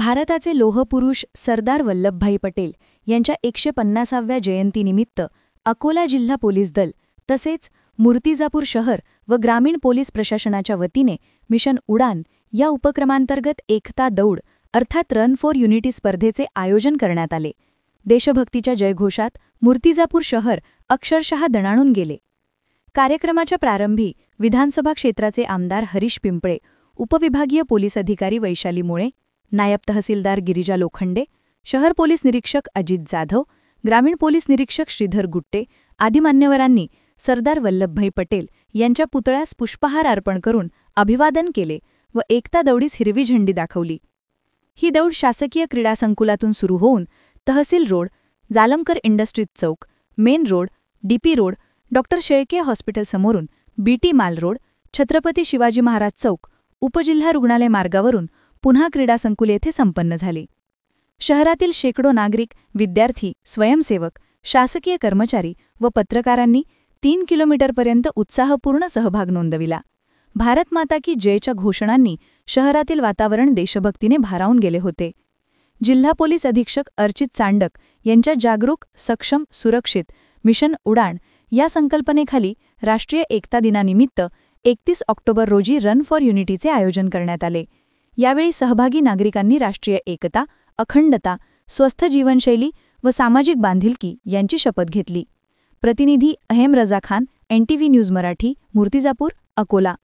भारताचे लोहपुरुष सरदार वल्लभभाई पटेल यांच्या 150व्या जयंतीनिमित्त अकोला जिल्हा पोलीस दल तसेच मूर्तिजापूर शहर व ग्रामीण पोलीस प्रशासनाच्या वतीने मिशन उडान या उपक्रमांतर्गत एकता दौड अर्थात रन फॉर युनिटी स्पर्धेचे आयोजन करण्यात आले। देशभक्तीच्या जयघोषात मूर्तिजापूर शहर अक्षरशः दणाणून गेले। कार्यक्रमाच्या प्रारंभी विधानसभा क्षेत्राचे आमदार हरीश पिंपळे, उपविभागीय पोलीस अधिकारी वैशाली मुळे, नायब तहसीलदार गिरिजा लोखंडे, शहर पोलीस निरीक्षक अजित जाधव, ग्रामीण पोलीस निरीक्षक श्रीधर गुट्टे आदी मान्यवरांनी सरदार वल्लभभाई पटेल यांच्या पुतळ्यास पुष्पहार अर्पण करून अभिवादन केले व एकता दौडीस हिरवी झेंडी दाखवली। ही दौड शासकीय क्रीडा संकुलातून सुरू होऊन tehsil road, Jalamkar industries chowk, main road, DP road, doctor Shelke hospital समोरून BT mall road, Chhatrapati Shivaji Maharaj chowk, उपजिल्हा रुग्णालय मार्गावरून पुन्हा क्रीडा संकुल येथे संपन्न झाली। शहरातील शेकडो नागरिक, विद्यार्थी, स्वयंसेवक, शासकीय कर्मचारी व पत्रकारांनी 3 किलोमीटरपर्यंत उत्साहपूर्ण सहभाग नोंदविला। भारत माता की जयच्या घोषणांनी शहरातील वातावरण देशभक्तीने भारावून गेले होते। जिल्हा पोलीस अधीक्षक अर्चित चांडक यांच्या जागरूक, सक्षम, सुरक्षित मिशन उडान या संकल्पनेखाली राष्ट्रीय एकता दिनानिमित्त 31 ऑक्टोबर रोजी रन फॉर युनिटीचे आयोजन करण्यात आले। यावेळी सहभागी नागरिकांनी राष्ट्रीय एकता, अखंडता, स्वस्थ जीवनशैली व सामाजिक बांधिलकी यांची शपथ घेतली। प्रतिनिधी अहेम रजा खान, NTV न्यूज मराठी, मूर्तिजापूर, अकोला।